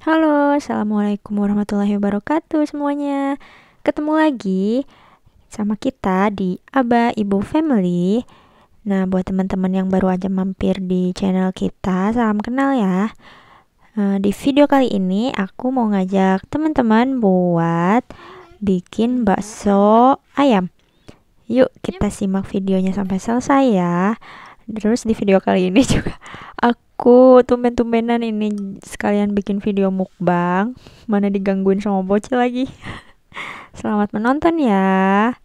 Halo, assalamualaikum warahmatullahi wabarakatuh semuanya. Ketemu lagi sama kita di Aba Ibu Family. Nah, buat teman-teman yang baru aja mampir di channel kita, salam kenal ya. Di video kali ini aku mau ngajak teman-teman buat bikin bakso ayam. Yuk kita simak videonya sampai selesai ya. Terus di video kali ini juga aku tumben-tumbenan ini sekalian bikin video mukbang. Mana digangguin sama bocil lagi. Selamat menonton ya.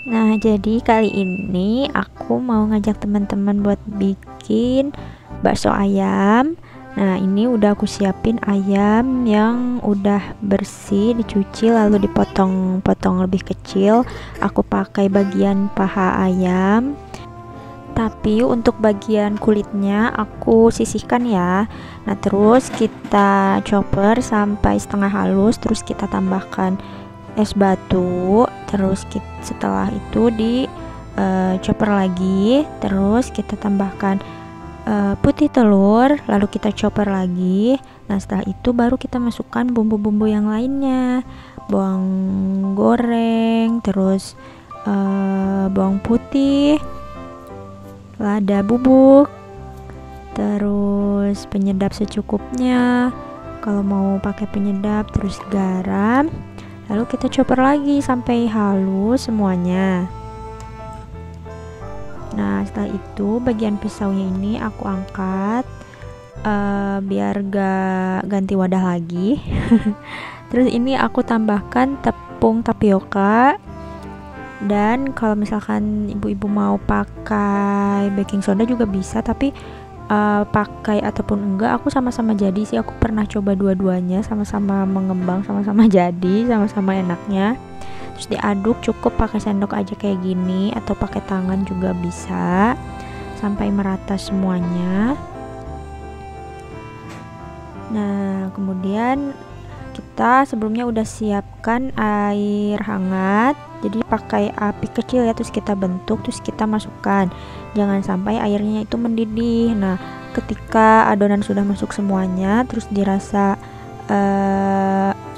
Nah, jadi kali ini aku mau ngajak teman-teman buat bikin bakso ayam. Nah, ini udah aku siapin ayam yang udah bersih, dicuci lalu dipotong-potong lebih kecil. Aku pakai bagian paha ayam. Tapi untuk bagian kulitnya aku sisihkan ya. Nah, terus kita chopper sampai setengah halus, terus kita tambahkan es batu, terus setelah itu di chopper lagi, terus kita tambahkan putih telur, lalu kita chopper lagi. Nah, setelah itu baru kita masukkan bumbu-bumbu yang lainnya, bawang goreng, terus bawang putih, lada bubuk, terus penyedap secukupnya kalau mau pakai penyedap, terus garam. Lalu kita chopper lagi sampai halus semuanya. Nah, setelah itu bagian pisaunya ini aku angkat biar gak ganti wadah lagi. Terus ini aku tambahkan tepung tapioka. Dan kalau misalkan ibu-ibu mau pakai baking soda juga bisa, tapi pakai ataupun enggak aku sama-sama jadi sih. Aku pernah coba dua-duanya, sama-sama mengembang, sama-sama jadi, sama-sama enaknya. Terus diaduk, cukup pakai sendok aja kayak gini atau pakai tangan juga bisa sampai merata semuanya. Nah, kemudian kita sebelumnya udah siapkan air hangat, jadi pakai api kecil ya, terus kita bentuk, terus kita masukkan, jangan sampai airnya itu mendidih. Nah, ketika adonan sudah masuk semuanya, terus dirasa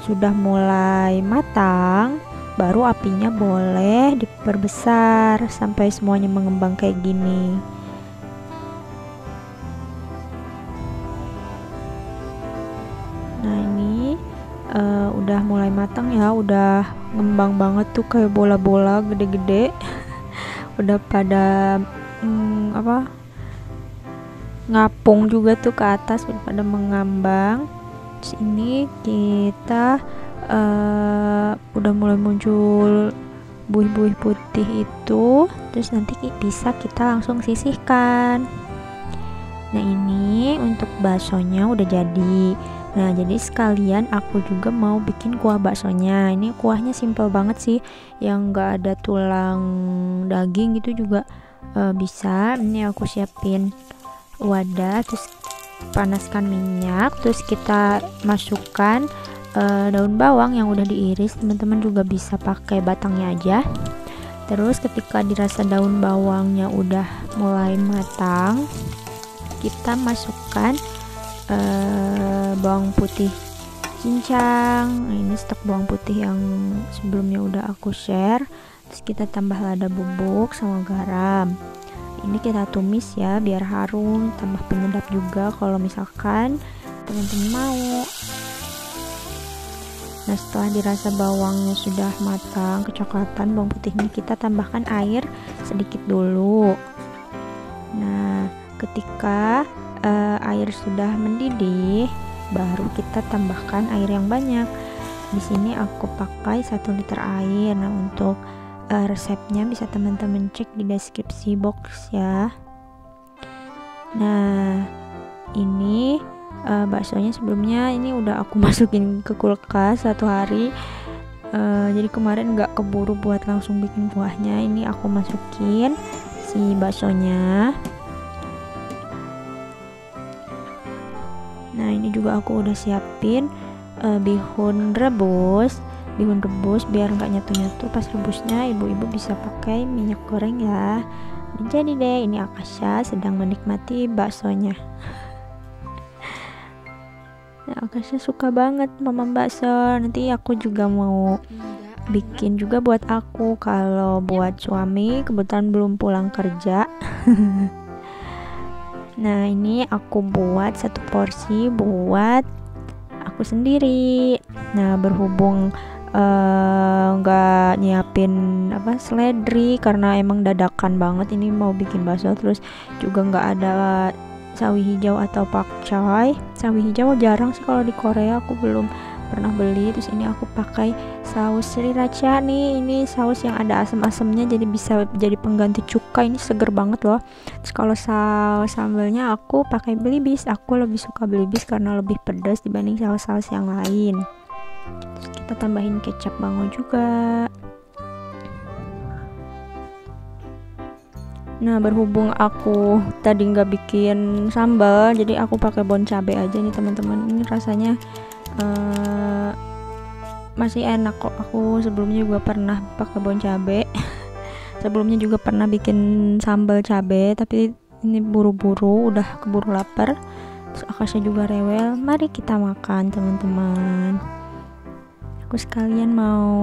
sudah mulai matang, baru apinya boleh diperbesar sampai semuanya mengembang kayak gini. Nah, ini udah mulai matang ya, udah ngembang banget tuh kayak bola-bola gede-gede. Udah pada ngapung juga tuh ke atas, udah pada mengambang. Terus ini kita udah mulai muncul buih-buih putih itu, terus nanti bisa kita langsung sisihkan. Nah, ini untuk baksonya udah jadi. Nah, jadi sekalian aku juga mau bikin kuah baksonya. Ini kuahnya simple banget sih, yang gak ada tulang daging gitu juga bisa. Ini aku siapin wadah, terus panaskan minyak, terus kita masukkan daun bawang yang udah diiris. Teman-teman juga bisa pakai batangnya aja. Terus ketika dirasa daun bawangnya udah mulai matang, kita masukkan bawang putih cincang. Nah, ini stok bawang putih yang sebelumnya udah aku share. Terus kita tambah lada bubuk sama garam. Ini kita tumis ya biar harum, tambah penyedap juga kalau misalkan teman-teman mau. Nah, setelah dirasa bawangnya sudah matang kecoklatan bawang putihnya, kita tambahkan air sedikit dulu. Nah, ketika air sudah mendidih, baru kita tambahkan air yang banyak. Di sini aku pakai 1 liter air. Nah, untuk resepnya bisa teman-teman cek di deskripsi box ya. Nah, ini baksonya sebelumnya ini udah aku masukin ke kulkas 1 hari. Jadi kemarin nggak keburu buat langsung bikin kuahnya. Ini aku masukin si baksonya. Nah ini juga aku udah siapin bihun rebus biar nggak nyatu-nyatu pas rebusnya. Ibu-ibu bisa pakai minyak goreng ya. Jadi deh, ini Akasha sedang menikmati baksonya. Nah, Akasha suka banget mama bakso. Nanti aku juga mau bikin juga buat aku. Kalau buat suami kebetulan belum pulang kerja. Nah ini aku buat 1 porsi buat aku sendiri. Nah berhubung nggak nyiapin seledri karena emang dadakan banget ini mau bikin bakso, terus juga nggak ada sawi hijau atau pakcoy. Sawi hijau jarang sih kalau di Korea, aku belum pernah beli. Terus ini aku pakai saus sriracha nih, ini saus yang ada asam-asamnya jadi bisa jadi pengganti cuka. Ini seger banget loh. Terus kalau saus sambelnya aku pakai belibis. Aku lebih suka belibis karena lebih pedas dibanding saus-saus yang lain. Terus kita tambahin kecap bango juga. Nah berhubung aku tadi nggak bikin sambal, jadi aku pakai bon cabe aja nih teman-teman. Ini rasanya masih enak kok. Aku sebelumnya juga pernah pakai bon cabe. Sebelumnya juga pernah bikin sambal cabe, tapi ini buru-buru, udah keburu lapar. Terus Akasha juga rewel. Mari kita makan teman-teman. Aku sekalian mau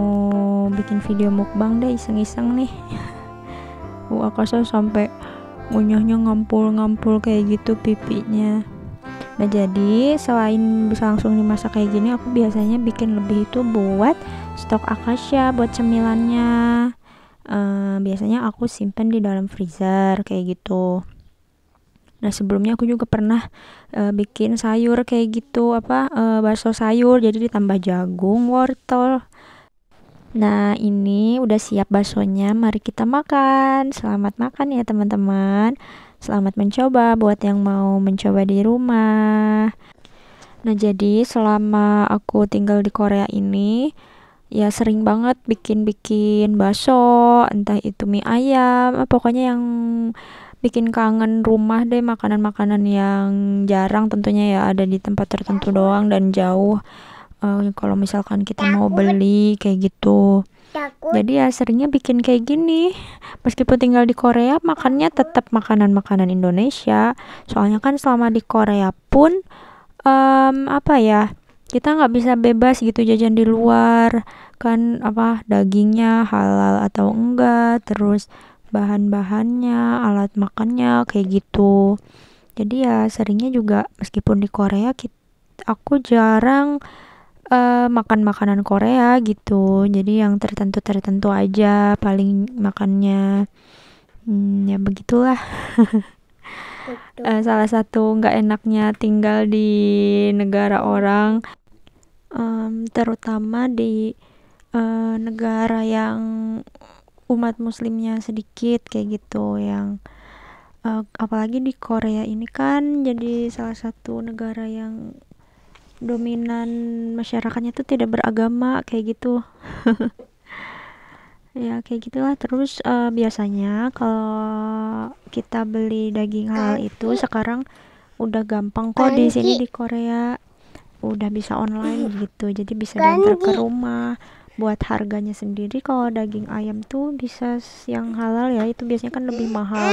bikin video mukbang deh, iseng-iseng nih. Akasha sampai ngunyahnya ngampul-ngampul kayak gitu pipinya. Nah jadi selain bisa langsung dimasak kayak gini, aku biasanya bikin lebih itu buat stok Akasha buat cemilannya. Biasanya aku simpen di dalam freezer kayak gitu. Nah sebelumnya aku juga pernah bikin sayur kayak gitu, bakso sayur, jadi ditambah jagung, wortel. Nah ini udah siap baksonya, mari kita makan. Selamat makan ya teman-teman. Selamat mencoba buat yang mau mencoba di rumah. Nah jadi selama aku tinggal di Korea ini ya sering banget bikin bakso, entah itu mie ayam, pokoknya yang bikin kangen rumah deh, makanan-makanan yang jarang tentunya ya ada di tempat tertentu doang dan jauh. Kalau misalkan kita mau beli kayak gitu, jadi ya seringnya bikin kayak gini. Meskipun tinggal di Korea, makannya tetap makanan-makanan Indonesia. Soalnya kan selama di Korea pun kita nggak bisa bebas gitu jajan di luar kan, dagingnya halal atau enggak, terus bahan-bahannya, alat makannya kayak gitu. Jadi ya seringnya juga meskipun di Korea aku jarang makan makanan Korea gitu. Jadi yang tertentu aja paling makannya. Ya begitulah. Salah satu nggak enaknya tinggal di negara orang, terutama di negara yang umat muslimnya sedikit kayak gitu, yang apalagi di Korea ini kan jadi salah satu negara yang dominan masyarakatnya tuh tidak beragama kayak gitu. Ya kayak gitulah. Terus biasanya kalau kita beli daging halal itu sekarang udah gampang kok di sini di Korea, udah bisa online gitu, jadi bisa diantar ke rumah. Buat harganya sendiri, kalau daging ayam tuh bisa yang halal ya, itu biasanya kan lebih mahal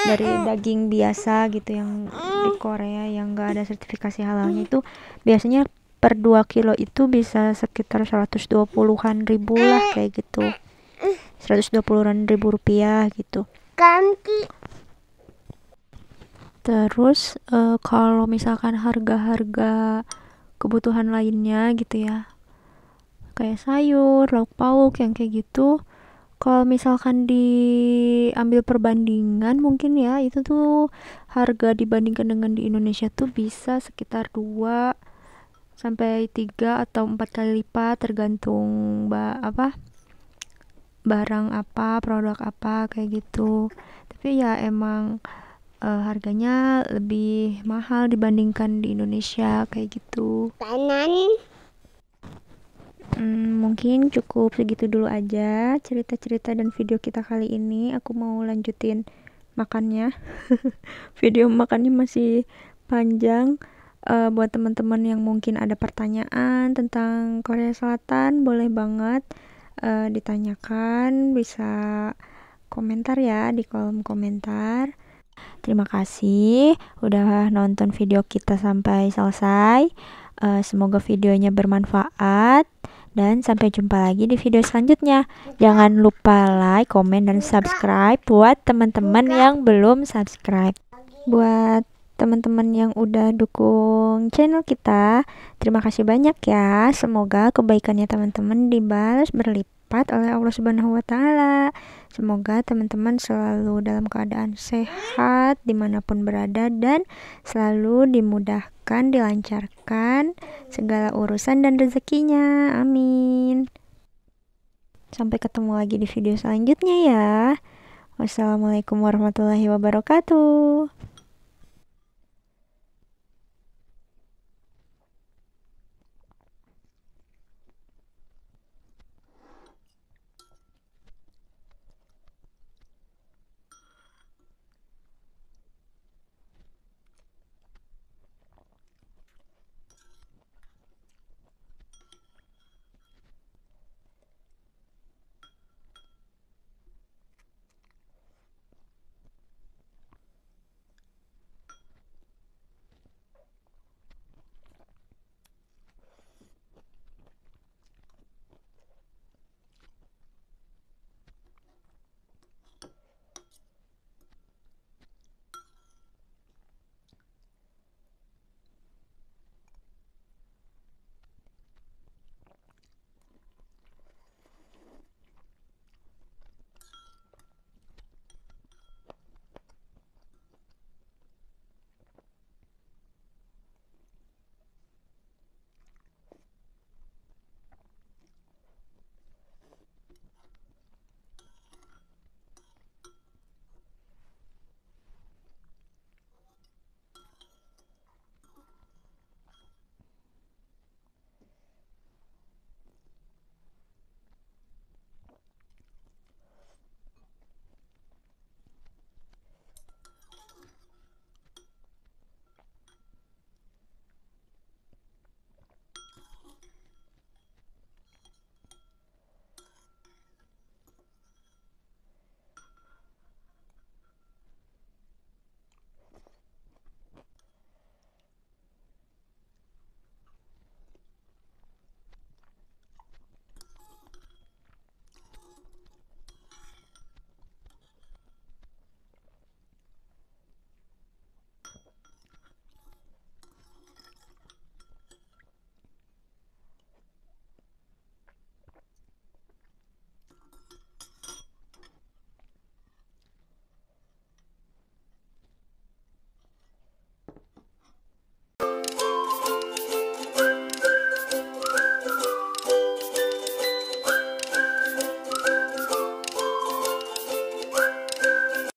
dari daging biasa gitu yang di Korea yang gak ada sertifikasi halalnya. Itu biasanya per 2 kilo itu bisa sekitar 120-an ribu lah kayak gitu, 120-an ribu rupiah gitu. Terus kalau misalkan harga-harga kebutuhan lainnya gitu ya, kayak sayur, lauk pauk yang kayak gitu, kalau misalkan diambil perbandingan mungkin ya, itu tuh harga dibandingkan dengan di Indonesia tuh bisa sekitar 2 sampai 3 atau 4 kali lipat tergantung barang apa, produk apa kayak gitu. Tapi ya emang harganya lebih mahal dibandingkan di Indonesia kayak gitu. Mungkin cukup segitu dulu aja cerita-cerita dan video kita kali ini. Aku mau lanjutin makannya. Video makannya masih panjang. Buat teman-teman yang mungkin ada pertanyaan tentang Korea Selatan, boleh banget ditanyakan, bisa komentar ya di kolom komentar. Terima kasih udah nonton video kita sampai selesai. Semoga videonya bermanfaat dan sampai jumpa lagi di video selanjutnya. Jangan lupa like, komen, dan subscribe buat teman-teman yang belum subscribe. Buat teman-teman yang udah dukung channel kita, terima kasih banyak ya. Semoga kebaikannya teman-teman dibalas berlipat oleh Allah Subhanahu wa Ta'ala. Semoga teman-teman selalu dalam keadaan sehat dimanapun berada dan selalu dimudahkan, dilancarkan segala urusan dan rezekinya. Amin. Sampai ketemu lagi di video selanjutnya ya. Wassalamualaikum warahmatullahi wabarakatuh.